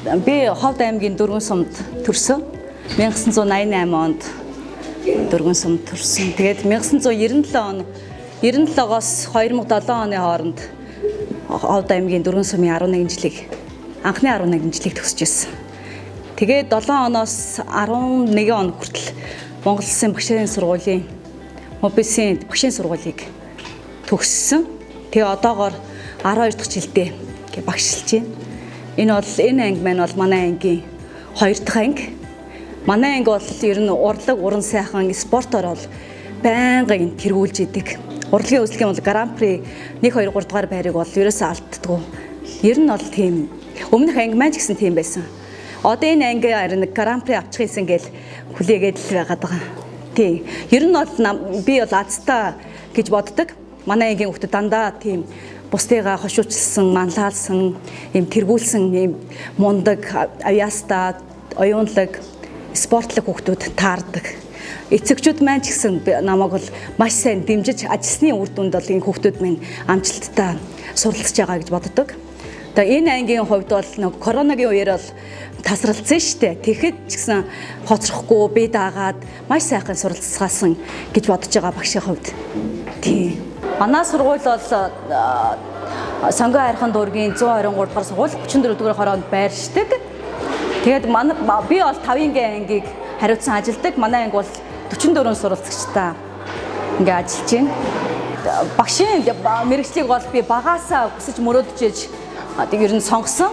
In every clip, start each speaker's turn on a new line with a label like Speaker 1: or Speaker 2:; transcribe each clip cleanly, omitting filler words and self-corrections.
Speaker 1: Би Ховд аймгийн Дөрвөн сумд төрсөн. 1988 онд Дөрвөн сумд төрсөн. Тэгээд 1997 он 97-оос 2007 оны хооронд Ховд аймгийн Дөрвөн сумын 11 жилиг анхны 11 жилиг төгсөж байсан. Тэгээд 7 оноос 11 он хүртэл Монгол Улсын багшийн сургуулийн МОБИС-ийн багшийн сургуулийг төгссөн. Тэгээ одоогоор 12 дахь жилдээ багшилж байна. Энэ анги маань бол манай ангийн 2 дахь анги. Манай анги бол ер нь урлаг, уран сайхан, спортоор бол байнгын тэргүүлж идэг. Урлагийн үзлэгийн бол Гран-при 1 2 3 дугаар байрыг бол ерөөсөө алддаггүй. Ер нь бол тийм. Өмнөх анги маань ч гэсэн тийм байсан. Одоо энэ анги харин Гран-при авчих юмсан гэж хүлээгээд л байгаад байгаа. Тийм. Ер нь бол би бол азтай гэж боддог. Манай ангийн хүмүүс дандаа тийм бусдыгаа хошуучилсан, манлайлсан, юм тэргүүлсэн, юм мундаг, авьяастай, оюунлаг, спортлог хүмүүс таардаг. Эцэгчүүд маань ч гэсэн намайг бол маш сайн дэмжиж ажилласны үр дүнд бол энэ хүмүүс маань амжилттай суралцж байгаа гэж боддог. Тэгээ энэ ангийн хувьд бол коронагийн үеэр бол тасралтсан шүү дээ. Тэгэхэд ч гэсэн хоцрохгүй бие даагаад маш сайхан суралцгаасан гэж бодож байгаа багшийн хувьд. Тийм. Манай сургууль бол Сонгоо хайрхан дүүргийн 123 дугаар сургууль 34 дугаар хороонд байршдаг. Тэгээд би бол 5-ын ангийг хариуцсан ажилдаг. Манай анги бол 44 суралцагчтай ингээ ажиллаж байна. Багшийн мэргэжлийг бол би багаасаа хүсэж мөрөөдөж ер нь сонгосон.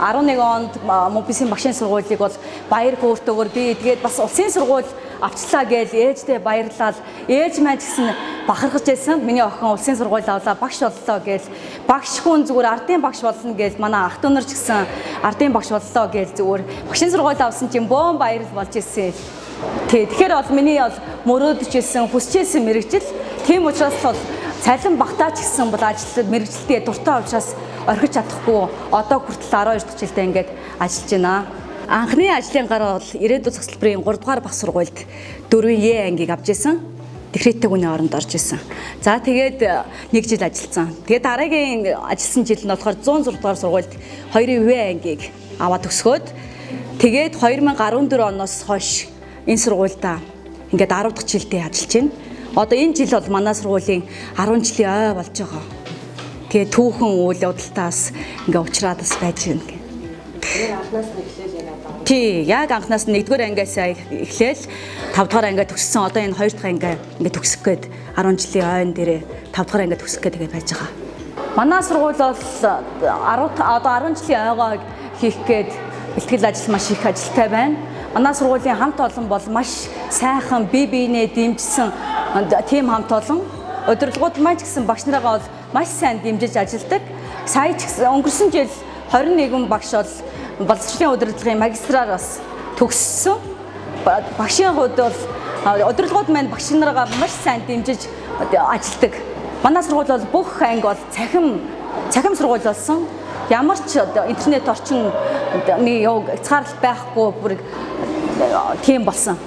Speaker 1: 11 онд МОБИС-ийн багшийн сургуулийг бол баяр хөөртэйгээр би тэгээд бас улсын сургууль авчлаа гэж ээждээ баярлал. Ээж маань ч гэсэн бахархаж байсан. Миний охин улсын сургууль авлаа, багш боллоо гэж. Багш хүн зүгээр ардын багш болно гэж манай ах дүү нар ч гэсэн ардын багш боллоо гэж зүгээр багшийн сургууль авсан чинь бөөн баярл болж ирсэн. Тэгэхээр бол миний бол мөрөөдөж ирсэн, хүсэж ирсэн мэрэгжил. Тийм учраас бол цалин багтаач гэсэн бол ажил мэрэгжилтэд дуртай учраас орхиж чадахгүй одоо хүртэл 12 дахь жилдээ ингээд ажиллаж байна. Анхны ажлын гар бол ирээдүйн засалбарын 3 дугаар баг сургуульд 4-ийн ангийг авч ирсэн. Декреттэй хүний оронд орж ирсэн. За тэгээд 1 жил ажилласан. Тэгээд дараагийн ажилласан жил нь болохоор 106 дугаар сургуульд 2-ийн ангийг аваад төгсгөөд тэгээд 2014 оноос хойш энэ сургуультай ингээд 10 дахь жилдээ ажиллаж байна. Одоо энэ жил бол манай сургуулийн 10 жилийн ой болж байгаа. Тэгээ түүхэн үйл явдалтаас ингээ уучраад бас байж байна.
Speaker 2: Анхнаас нь эхлээл яг байгаа.
Speaker 1: Тий, яг анхнаас нь 1-р ангиас эхлээл 5-р ангиа төгссөн. Одоо энэ 2 дахь ангиа ингээ төгсөх гээд 10 жилийн ойн дээрээ 5-р ангиа төгсөх гээд тэгээ байж байгаа. Манай сургууль бол 10 жилийн ойгоо хийх гээд бэлтгэл ажил маш их ажилтай байна. Манай сургуулийн хамт олон бол маш сайхан бие биенээ дэмжсэн тийм хамт олон. Удирдлагууд маань ч гэсэн багш нарыгаа бол маш сайн дэмжиж ажилладаг. Сая ч гэсэн өнгөрсөн жил 21 багш бол боловсролын удирдлагын магистраар бас төгссөн. Багшийн хувьд бол удирдлагууд маань багш нарыгаа маш сайн дэмжиж ажилладаг. Манай сургууль бол бүх анги бол цахим сургууль болсон. Ямар ч интернет орчины хязгаарлалт байхгүй бүр тийм болсон.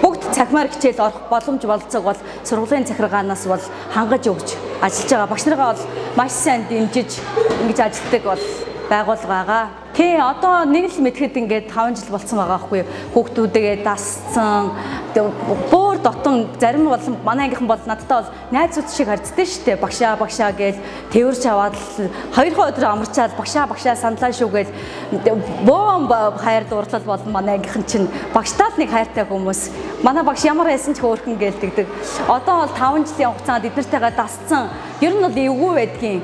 Speaker 1: Бүгд цахимаар хичээл орох боломж болцоог бол сургуулийн захиргаанаас бол хангаж өгч ажиллаж байгаа. Багш нарыгаа бол маш сайн дэмжиж ингэж ажилладаг бол байгууллага байгаа. Тий, одоо нэг л мэдхэд ингээд 5 жил болсон байгаа байхгүй юу? Хүүхдүүдээ дассан. Бөөр дотон зарим бол манай ангийнхан бол надтай бол найзууд шиг харьцдаг шүү дээ. Багшаа гэж тэрвэрч аваад 2 өдөр амарчаад багшаа саналаа шүү гэж бөөн хайр дурлал бол манай ангийнхан чинь багштаа л нэг хайртай хүмүүс. Манай багш ямар байсан ч хөөрхөн гэлдэгдэг. Одоо бол 5 жилийн хугацаанд эднэртэйгээ дассан. Ер нь бол эвгүй байдгийн.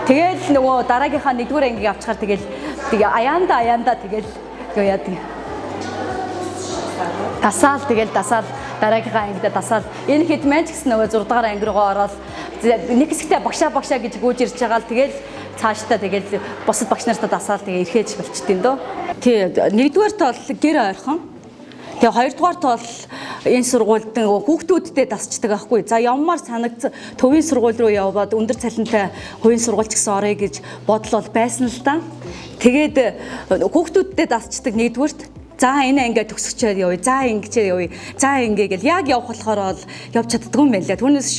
Speaker 1: Тэгэл нөгөө дараагийнхаа 1-р ангийг авчихаар тэгээ аяанда тэгэл яадаг. Дасаал дараагийнхаа ангидаа дасаал. Энэ хэд маань ч гэсэн нөгөө 6 дугаар анги руугаа ороод нэг хэсэгтээ багшаа гэж гүйж ирж байгаа л тэгэл цаашдаа тэгэл бусад багш нартаа дасаал тэгээ ирэхэж болчихдээ дөө. Тий, 1-р тол гэр ойрхон. Тэгээ 2-р тол энэ сургуульд хүүхдүүдтэй дасчдаг байхгүй. За ямар санагц төвийн сургууль руу яваад өндөр цалинтай хувийн сургууль ч гэсэн орё гэж бодол бол байсан л да. Тэгээд хүүхдүүдтэй дасчдаг 1-р За энэ ингээ төгсөчөөд явъя. За ингэчээ явъя. За ингээ гэл яг явах болохоор бол явж чаддгүй юм байна лээ. Түүнээс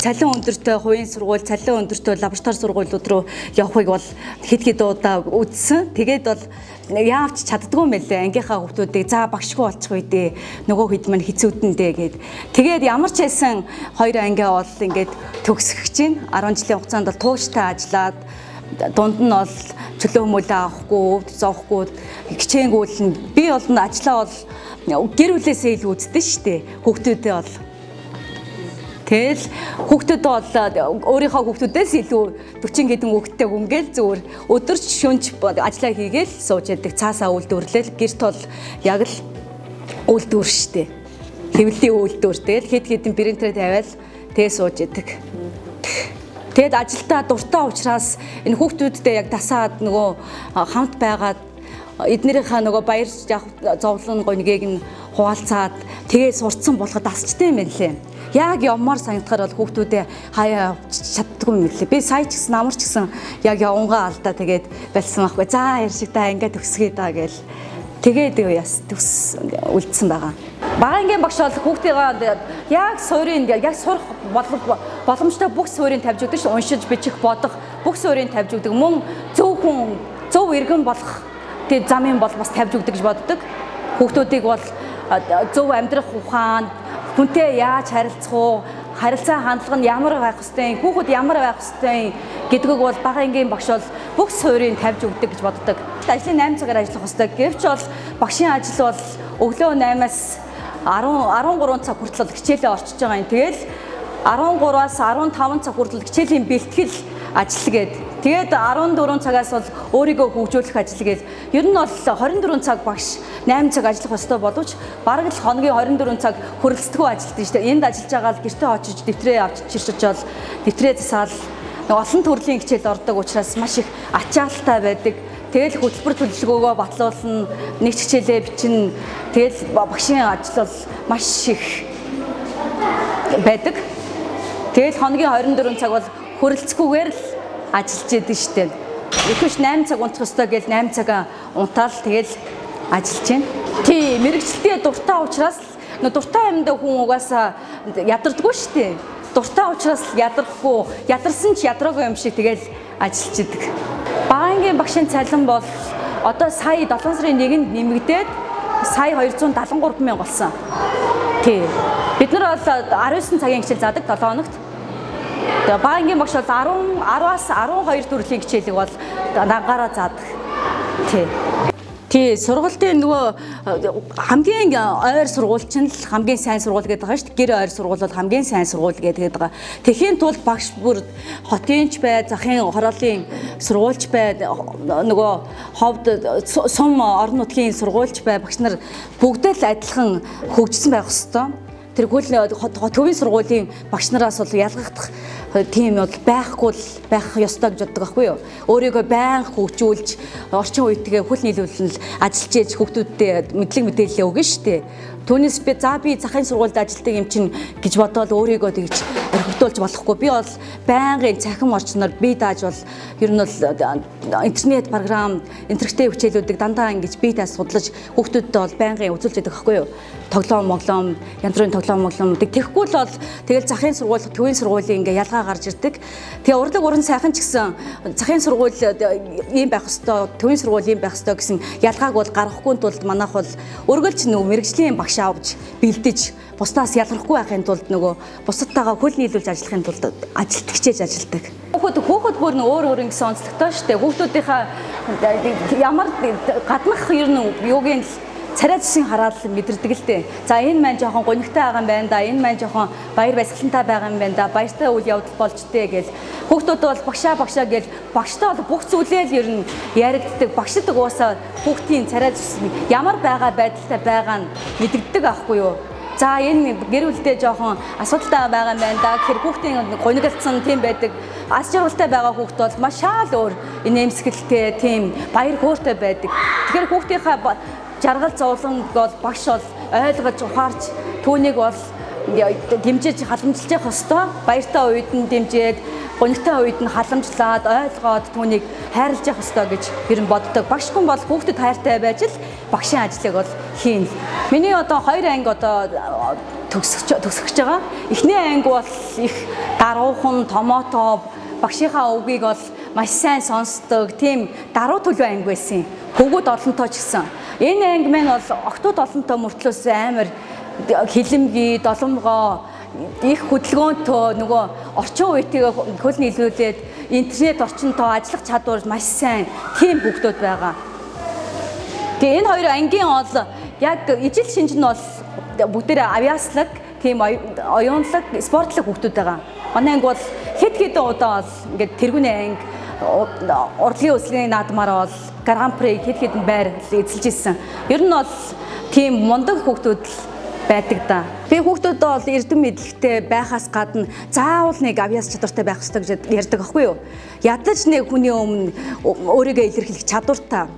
Speaker 1: цалин өндөртэй хувийн сургууль, цалин өндөртэй лаборатори сургуулиуд руу явахыг бол хэд удаа үзсэн. Тэгээд бол яавч чаддгүй юм байлээ. Ангийнхаа хүүхдүүдийг за багшгүй болчих үе дээ. Нөгөө хэд маань хэцүүдэндээ гээд. Тэгээд ямар ч хэлсэн хоёр ангиа бол ингээд төгсөх чинь 10 жилийн хугацаанд бол тууштай ажиллаад дунд нь бол чөлөө хүмүүлээ авахгүй, өвд зоохгүй, хичээнгүүл нь би бол ажиллаа бол гэр бүлээсээ илүү үздэг шүү дээ. Хүүхдүүдээ бол. Тэгэл хүүхдүүд бол өөрийнхөө хүүхдүүдээс илүү 40 хэдэн хүүхдтэй гүнгээл зүгээр өдөрч шөнч ажиллаа хийгээл сууж яадаг цаасаа үйлдвэрлэл гэрт бол яг л үйлдвэр шүү дээ. Хэвлэлийн үйлдвэр. Тэгэл хэд хэдэн принтер тавиал тэгээ сууж яадаг. Тэгэд ажилдаа дуртай учраас энэ хүүхдүүдтэй яг тасаад нөгөө хамт байгаад эднэрийнхээ нөгөө баяр зовлон гонгийг нь хуваалцаад тэгээ сурцсан болоход асчтай юм байна лээ. Яг явмаар санагдахаар бол хүүхдүүдээ хаяа чаддгүй юм лээ. Би сая ч гэсэн амар ч гэсэн яг явангаа алдаа тэгээд байлсан байхгүй. За яршигтай ингээд төгсгөө даа гээл. Тэгээд яс төгс үлдсэн байгаа. Багангийн багш бол хүүхдийгээ яг суурийн яг сурах боломжтой бүх суурийг тавьж өгдөг шүү. Уншиж бичих бодох бүх суурийг тавьж өгдөг. Мөн зөв хүн зөв иргэн болох тэг замын бол бас тавьж өгдөг гэж боддог. Хүүхдүүдийг бол зөв амьдрах ухаан, хүнтэй яаж харилцах уу, харилцаа хандлага нь ямар байх ёстой, хүүхэд ямар байх ёстой гэдгийг бол багангийн багш бол бүх суурийг тавьж өгдөг гэж боддог. Ажлын 8 цагаар ажиллах ёстой. Гэвч бол багшийн ажил бол өглөө 8-аас 13 цаг хүртэл хичээлээ орчиж байгаа юм. Тэгэл 13-аас 15 цаг хүртэл хичээлийн бэлтгэл ажил гээд. Тэгээд 14 цагаас бол өөрийгөө хөгжүүлэх ажил гээд. Ер нь бол 24 цаг багш 8 цаг ажиллах ёстой боловч бараг л хоногийн 24 цаг хөрөлцдөггүй ажилтдаг шүү дээ. Энд ажиллаж байгаа л гэртээ очиж дэвтрээ авч чирчиж бол дэвтрээ засаал олон төрлийн хичээл ордог учраас маш их ачаалттай байдаг. Тэгэл хөтөлбөр төлөвлөгөөгөө батлуулна, нэг хичээлээ бичнэ. Тэгэл багшийн ажил бол маш их байдаг. Тэгэл хоногийн 24 цаг бол хөрөлцөхгүйгээр л ажиллаж яадаг шүү дээ. Ихэвч 8 цаг унтах ёстой гэж 8 цагаа унтаал тэгэл ажиллаж байна. Тий, мэрэгчлээ дуртай учраас дуртай юмдаа хүн угаасаа ядардаггүй шүү дээ. Дуртай учраас ядрахгүй, ядарсан ч ядраагүй юм шиг тэгэл ажиллаж идэг. Багангийн багшийн цалин бол одоо сая 7 сарын 1-нд нэмэгдээд сая 273 мянга болсон. Тий. Бид нар бол 19 цагийн хичээл заадаг 7 хоногт. Тэгээ багангийн багш бол 10-аас 12 төрлийн хичээлийг бол нагаараа заадаг. Тий. Тий, сургалтын нөгөө хамгийн ойр сургууль чинь л хамгийн сайн сургууль гэдэг байгаа шүү дээ. Гэр ойр сургууль бол хамгийн сайн сургууль гэдэг байгаа. Тэхийн тулд багш бүр хотынч бай, захын хороолын сургуульч бай, нөгөө ховд сум орон нутгийн сургуульч бай, багш нар бүгд л адилхан хөгжсөн байх ёстой. Тэр төвийн сургуулийн багш нараас бол ялгагдах тийм бол байхгүй л байх ёстой гэж боддог байхгүй юу. Өөрийгөө байнга хөгжүүлж орчин үеийнхээ хөл нийлүүлэн л ажиллаж ээж хүүхдүүдтэй мэдлэг мэдээлэл өгнө шүү дээ. Түүнээс би захын сургуульд ажилладаг юм чинь гэж бодоод өөрийгөө тэгж орхигдуулж болохгүй. Би бол байнгын цахим орчноор бие дааж бол ер нь бол интернет програм, интернеттэй хичээлүүдийг дандаа ингэж бие дааж судлаж хүүхдүүдтэй бол байнгын үзүүлж байдаг байхгүй юу. Тоглоом, янз бүрийн тоглоомуудыг тэгэхгүй л бол тэгэл захын сургууль, төвийн сургуулийн ингээ ялгаа гарч ирдэг. Тэгээ урлаг уран сайхан ч гэсэн захын сургууль ийм байх ёстой, төвийн сургууль ийм байх ёстой гэсэн ялгааг бол гаргахгүй тулд манайх бол өргөлж нөгөө мэрэгжлийн багш авч бэлдэж бусдаас ялгархгүй байхын тулд нөгөө бусадтайгаа хөл нийлүүлж ажиллахын тулд ажилт хичээж ажилдаг. Хүүхэд бүр нь өөр ингэсэн онцлогтой шүү дээ. Хүүхдүүдийнхээ ямар гаднах ер нь юугийн царай зүсийн хараад мэдэрдэг л дээ. За энэ маань жоохон гонигтай байгаа юм байна да. Энэ маань жоохон баяр баясгалантай байгаа юм байна да. Баяртай үйл явдал болж тээ гэл. Хүүхдүүд бол багшаа гэл багштай бол бүх зүйлээ л ер нь яригддаг. Багшд угаасаа хүүхдийн царай зүс ямар байгаа байдалтай байгаа нь мэдэрдэг аахгүй юу? За энэ гэр бүлдээ жоохон асуудалтай байгаа юм байна да. Тэгэхээр хүүхдийн гонигалцсан тийм байдаг. Аз жаргалтай байгаа хүүхд бол маш шаал өөр инээмсэгэлтэй тийм баяр хөөртэй байдаг. Тэгэхээр хүүхдийнхаа жаргал зовлон бол багш бол ойлгож ухаарч түүнийг бол дэмжиж халамжилж явах ёстой. Баяртай үед нь дэмжиж гонигтай үед нь халамжлаад ойлгоод түүнийг хайрлаж явах ёстой гэж ер нь боддог. Багшгүй бол хүүхдэд хайртай байж л багшийн ажлыг бол хийн. Миний одоо 2 анги одоо төгсөж байгаа. Эхний анги бол их даруухан, томоотоо багшийнхаа үгийг бол маш сайн сонсдог. Тийм даруй төлөв анги байсан. Хөвгүүд олонтоо ч гэсэн. Энэ анги маань бол октод олонтоо мөртлөөс амар хилэмгий, доломгоо их хөдөлгөөнтэй нөгөө орчин үеийг хөл нийлүүлээд интернет орчинтой ажиллах чадвар маш сайн тийм хүүхдүүд байгаа. Тэгээ энэ хоёр ангийн бол яг ижил шинж нь бол бүгдээ авиаслаг, тийм оюунлаг, спортлог хүүхдүүд байгаа. Манай анги бол хэд хэдэн удаа бол ингээд тэргүүний анги урлагийн өсөлтийн наадмаар бол Гран При хэд хэдэн байр эзэлж ирсэн. Ер нь бол тийм мундаг хүүхдүүд байдаг да. Би хүүхдүүдэд бол эрдэм мэдлэгтэй байхаас гадна заавал нэг авиас чадвартай байх ёстой гэж ярьдаг аахгүй юу? Ядаж нэг хүний өмнө өөрийгөө илэрхийлэх чадвартай.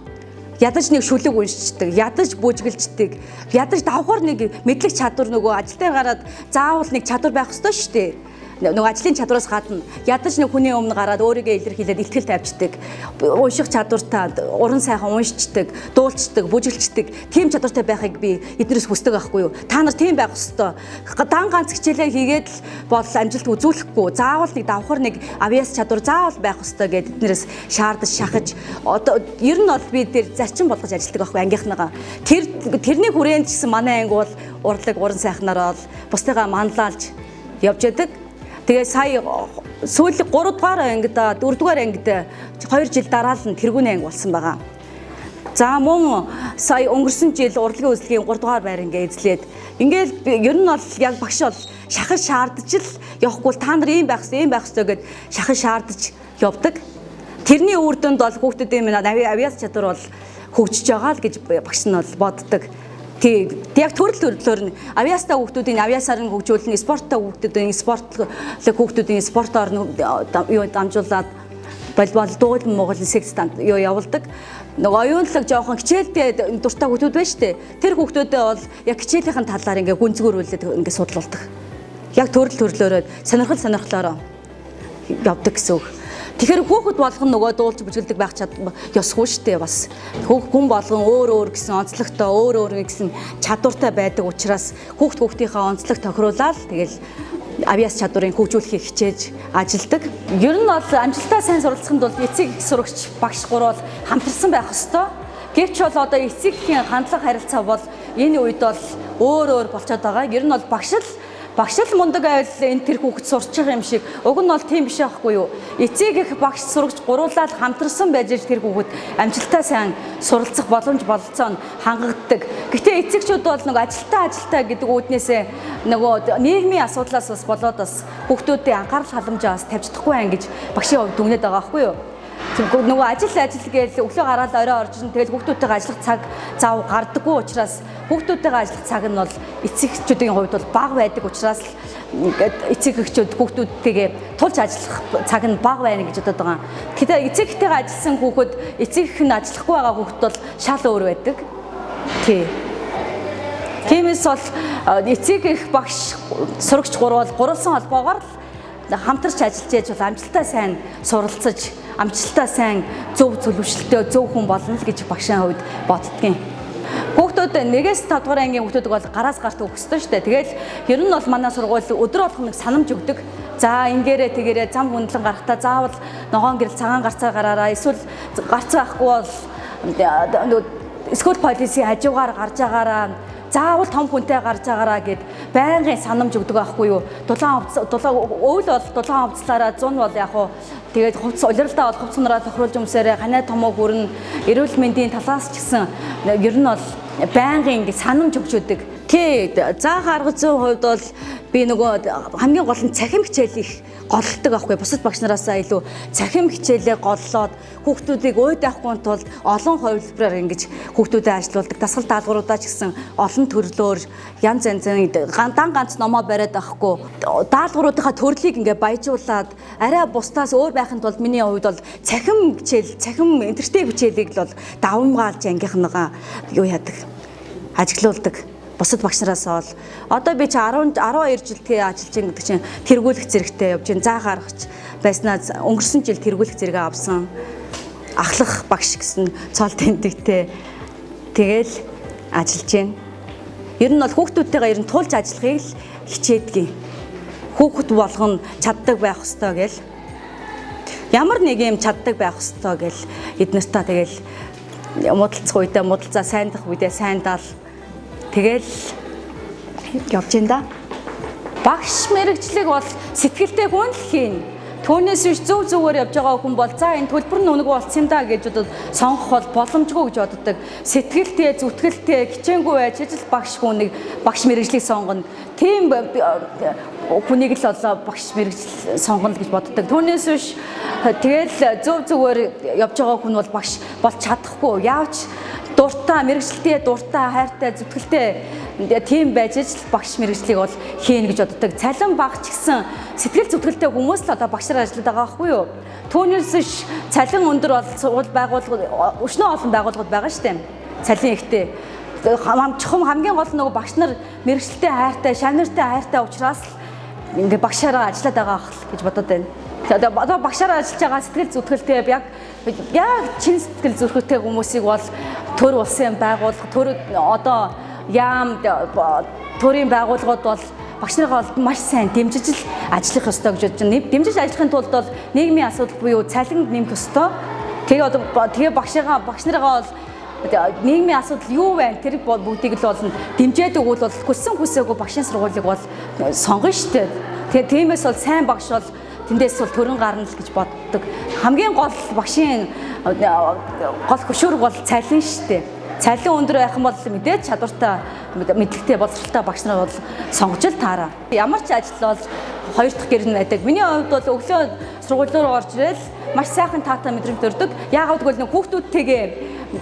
Speaker 1: Ядаж нэг шүлэг уншичдаг, ядаж бүжгэлждэг, ядаж давхар нэг мэдлэг чадвар нөгөө ажилдаа гараад заавал нэг чадвар байх ёстой шүү дээ. Нөгөө ажлын чадвараас гадна ядаж нэг хүний өмнө гараад өөрийгөө илэрхийлээд илтгэл тавьждаг, унших чадвартай, уран сайхан уншичдаг, дуулцдаг, бүжгэлждэг, тийм чадвартай байхыг би эднээс хүсдэг байхгүй юу? Та нар тийм байх ёстой. Дан ганц хичээлээ хийгээд л бол амжилт үзүүлэхгүй. Заавал нэг давхар нэг авиас чадвар заавал байх ёстой гэдээ эднээс шаардаж шахаж одоо ер нь бол би дээр зарчим болгож ажилладаг байхгүй ангийнхныгаа. Тэрний хүрээнд ч гэсэн манай анги бол урлаг, уран сайхнаар бол бусдыгаа манлайлж явж яадаг. Тэгээ сая сүүлийн 3 дугаар ангида 4 дугаар ангид 2 жил дараа л тэргүүний анги болсон байгаа. За мөн сая өнгөрсөн жил урлагийн үзлэгийн 3 дугаар байр ингээ эзлээд ингээл ер нь бол яг багш бол шахаж шаардаж л явахгүй та нар ийм байх ёстой гэд шахаж шаардаж явдаг. Тэрний үр дүнд бол хүүхдүүдийн минь авиас чадвар бол хөгжиж байгаа л гэж багш нь бол боддог. Яг төрөлөөр нь авиастай хүүхдүүдийн авиасаар нь хөгжүүлнэ, спорттой хүүхдүүдийн спортлог хүүхдүүдийн спортоор юу дамжуулаад волейбол, дуулан Монгол секцэд юу явуулдаг. Нөгөө оюунлаг жоохон хичээлдээ дуртай хүүхдүүд байна шүү дээ. Тэр хүүхдүүдээ бол яг хичээлийнхэн талаар ингээ гүнзгүүрүүлээд ингээ судлуулдаг. Яг төрөлөөрөө сонирхолоор явдаг гэсэн үг. Тэгэхээр хүүхэд болгон нөгөө дуулж бүжгэлдэг байх ёсгүй шүү дээ бас. Хүн болгон өөр гэсэн онцлогтой, өөр гэсэн чадвартай байдаг учраас хүүхдийнхээ онцлог тохируулаад тэгэл авиас чадварыг хөгжүүлэхийг хичээж ажилдаг. Ер нь бол амжилтаа сайн суралцахын тулд эцэг сурагч багш гурвал хамтарсан байх ёстой. Гэвч бол одоо эцэгхийн хандлага харилцаа бол энэ үед бол өөр болчиход байгаа. Ер нь бол багш л мундаг байвал энэ тэр хүүхэд сурч байгаа юм шиг. Уг нь бол тийм биш байхгүй юу? Эцэг их багш сурагч гуруулаад хамтарсан байж тэр хүүхэд амжилтаа сайн суралцах боломж бололцоо хангагддаг. Гэтэ эцэгчүүд бол нэг ажилтаа гэдэг үүднээсээ нөгөө нийгмийн асуудлаас бас болоод бас хүүхдүүдийн анхаарал халамжаа бас тавьж чадахгүй байх гэж багшийн хувьд дүгнээд байгаа байхгүй юу? Нөгөө ажил гээл өглөө гараад орой орж ин тэгэл хүүхдүүдтэйгээ ажиллах цаг зав гардаггүй учраас хүүхдүүдтэйгээ ажиллах цаг нь бол эцэгчүүдийн хувьд бол бага байдаг учраас эцэг эхчүүд хүүхдүүдтэйгээ тулж ажиллах цаг нь бага байна гэж бодод байгаа. Тэгэхээр эцэгтэйгээ ажилласан хүүхэд эцэг их нь ажиллахгүй байгаа хүүхэд бол шал өөр байдаг. Тиймээс бол эцэг их багш сурагч гурвалсан холбоогоор хамтарч ажиллаж яж бол амжилтаа сайн суралцаж амжилтаа сайн зөв зөвлөвшөлтөө зөв хүн болно л гэж багшийн хувьд боддгийн. Хүүхдүүд 1-5 дугаар ангийн хүүхдүүд бол гараас гарт өгсдөө шүү дээ. Тэгэл ер нь бол манай сургууль өдөр болгон нэг санамж өгдөг. За ингээрээ тэгээрээ зам хөндлөн гарахтаа заавал ногоон гэрэл цагаан гарцаа гараараа эсвэл гарц байхгүй бол скул полиси хажуугаар гарч агаараа заавал том хүнтэй гарч агаараа гэд байнгын санамж өгдөг байхгүй юу. Дулаан өвөл бол дулаан хувцлаараа 100 бол яг уу тэгээд хувц улиралдаа бол хувц нураа тохируулж өмсөөрэ ханаа томоо хүрнэ эрүүл мэндийн талаас ч гэсэн ер нь бол байнгын ингэ санамж өгч өдөг. Заах арга зүйн хувьд бол би нөгөө хамгийн гол нь цахим хичээлийг голлдог аахгүй бусад багш нараасаа илүү цахим хичээлээ голлоод хүүхдүүдийг уйд авахгүй тулд олон хувилбараар ингэж хүүхдүүдэд ажилуулдаг. Дасгал даалгавруудаа ч гэсэн олон төрлөөр янз янзын ганц номоо бариад авахгүй даалгавруудынхаа төрлийг ингээ баяжуулаад арай бусдаас өөр байхын тулд миний хувьд бол цахим интерактив хичээлийг л бол давамгаалж ангийнхныгаа юу яадаг ажиглуулдаг. Бусад багш нараас бол одоо би чи 12 жил тий ажиллаж байгаа гэдэг чинь тэргүүлэх зэрэгтэй явж гин заа гаргач байснаа өнгөрсөн жил тэргүүлэх зэрэг авсан ахлах багш гэсэн цол тэмдэгтэй тэгэл ажиллаж байна. Ер нь бол хүүхдүүдтэйгээ ер нь тулж ажиллахыг л хичээдгийг. Хүүхэд болгоно чаддаг байх ёстой гэл. Ямар нэг юм чаддаг байх ёстой гэл эднэртээ тэгэл муудалцах үедээ муудалцаа, сайндах үедээ сайндал тэгэл явж байна да. Багш мэрэгчлэг бол сэтгэлтэй хүн л хийн. Түүнээс биш зөв зүгээр явж байгаа хүн бол за энэ төлбөр нь өнгө болсон юм да гэж бодод сонгох бол боломжгүй гэж боддог. Сэтгэлтэй, зүтгэлтэй, хичээнгүй байж ажил багш хүнийг багш мэрэгжлийг сонгоно. Тийм хүнийг л олоо багш мэрэгжил сонгоно гэж боддог. Түүнээс биш тэгэл зөв зүгээр явж байгаа хүн бол багш болж чадахгүй. Яавч дуртай, мэрэгчлээ дуртай, хайртай, зүтгэлтэй тийм байж ажил багш мэрэгжлийг бол хийн гэж боддог. Цалин бага ч гэсэн сэтгэл зүтгэлтэй хүмүүс л одоо багшаар ажилладаг байгаа байхгүй юу? Түүнээс биш цалин өндөр бол сургууль байгууллагууд өшнөө олон байгууллагууд байгаа шүү дээ. Цалин ихтэй. Чухам хамгийн гол нөгөө багш нар мэрэгчлээ хайртай, шавнартай хайртай учраас ингээ багшаараа ажиллаад байгаа гэж бодод байна. Одоо багшаараа ажиллаж байгаа сэтгэл зүтгэлтэй яг чин сэтгэл зүрхтэй хүмүүсийг бол төр улсын байгууллага, төр одоо яам төрийн байгууллагууд бол багш нарыг маш сайн дэмжиж л ажиллах ёстой гэж бодож байна. Дэмжиж ажиллахын тулд бол нийгмийн асуудал буюу цалин нэмэх ёстой. Тэгээ багш нарыгаа бол нийгмийн асуудал юу вэ? Тэр бүгдийг л бол дэмжиж өгвөл бол хүссэн хүсээгүй багшийн сургуулийг бол сонгоно шүү дээ. Тэгээ тиймээс бол сайн багш бол тэндээс бол төрөн гарна л гэж боддог. Хамгийн гол багшийн гол хөшүүрэг бол цалин шүү дээ. Цалин өндөр байх юм бол мэдээж чадвартай, мэдлэгтэй, боловсралтай багш нар бол сонгож л таараа. Ямар ч ажил бол хоёр дахь гэр нь байдаг. Миний хувьд бол өглөө сургууль руу орж ирэл маш сайхан таатай мэдрэмж төрдөг. Яагаад гэвэл хүүхдүүдтэйгээ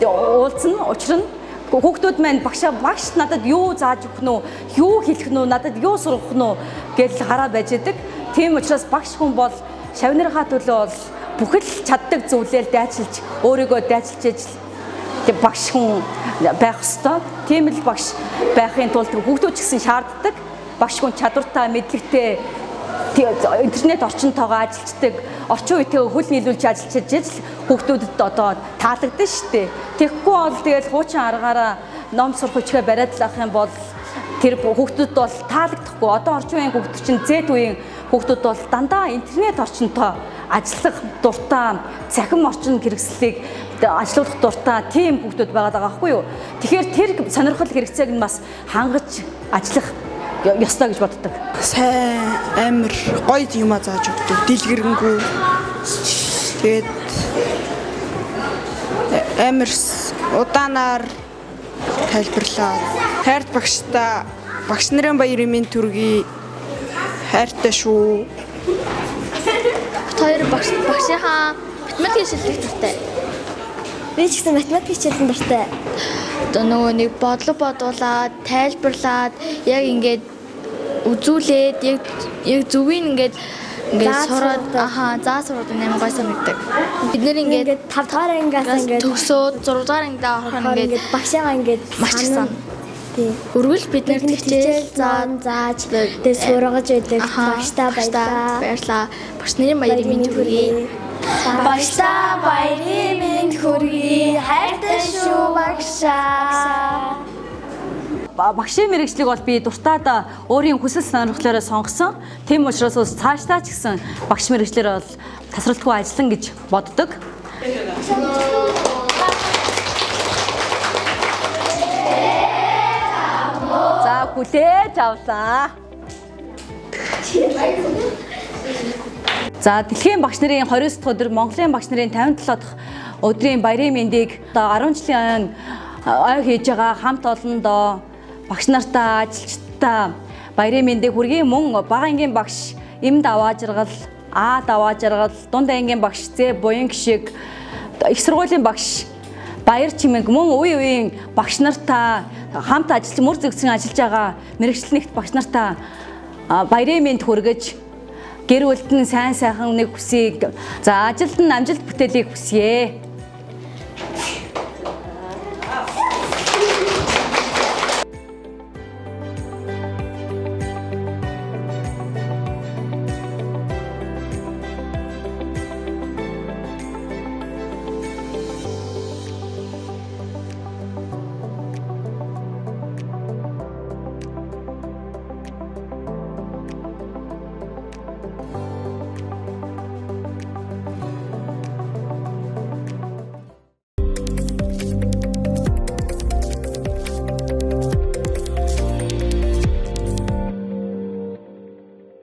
Speaker 1: уулзна, учрна. Хүүхдүүд маань багш надад юу зааж өгөх нь, юу хэлэх нь, надад юу сургах нь гэж хараад байж байдаг. Тийм учраас багш хүн бол шавнарынхаа төлөө бол бүхэл чаддаг зүйлээр дайчилж, өөрийгөө дайчилж багш хүн байх ёстой. Тийм л багш байхын тулд хүүхдүүд ч гэсэн шаарддаг. Багш хүн чадвартай, мэдлэгтэй, интернет орчинтойгоо ажилладаг, орчин үеийнхээ хөл нийлүүлж ажиллаж ижил хүүхдүүдэд одоо таалагдсан шүү дээ. Тэгэхгүй бол тэгэл хуучин аргаараа ном сурах хүчгээ бариад л ах юм бол тэр хүүхдүүд бол таалагдахгүй. Одоо орчин үеийн хүүхдүүд чинь Z үеийн хүүхдүүд бол дандаа интернет орчинтой ажиллах дуртай, цахим орчин хэрэгслийг ажилуулах дуртай тийм хүүхдүүд байгаа байхгүй юу? Тэгэхээр тэр сонирхол хэрэгцээг нь бас хангаж ажиллах ёстой гэж боддог.
Speaker 3: Сайн амар гоё юм зааж өгдөг. Дэлгэрэнгүй. Тэгээд амар удаанаар тайлбарлаад хайрт багштай багш нарын баярын минь төргий хайртай шүү.
Speaker 4: Хоёр багшийнхаа математик шилдэг дуртай. Би ч гэсэн математик хичээлэн дуртай. Одоо нөгөө нэг бодуулаад, тайлбарлаад, яг ингээд үзүүлээд, яг зөвийг ингээд сураад, заасрууд нэмэн гой санагддаг. Бид нэр ингээд 5 дахь ангиас ингээд төгсөөд 6 дахь ангидаа орох ингээд багшаагаа ингээд маш сайн. Өргөл бид нэр хичээл зааж, тэгээ сургаж байдаг. Багштай баярлаа. Багш нарын баярын минь төргий. Багштай баярын минь төргий. Хайртай шүү багшаа.
Speaker 1: Багшийн мэрэгчлэг бол би дуртаад өөрийн хүсэл сонирхлоороо сонгосон. Тийм учраас цаашдаа ч гэсэн багш мэрэгчлэр бол тасралтгүй ажиллана гэж боддог. За хүлээж авлаа. За дэлхийн багш нарын 29 дахь өдөр Монголын багш нарын 57 дахь өдрийн баярын мэндийг 10 жилийн ой хийж байгаа хамт олондоо багш нартай, ажилчдаа баярын мэндийг хүргэе. Мөн бага ангийн багш Эмд аваа жаргал, Аад аваа жаргал, дунд ангийн багш Зэ буян гişиг, их сургуулийн багш баяр чимэг, мөн үе үеийн багш нартай хамт ажиллаж мөр зэгцэн ажиллаж байгаа мэрэгчлэл нэгт багш нартай баярын мэнд хүргэж гэр бүлд нь сайн сайхан нэг хүсье. За ажилд нь амжилт бүтээлийг хүсье.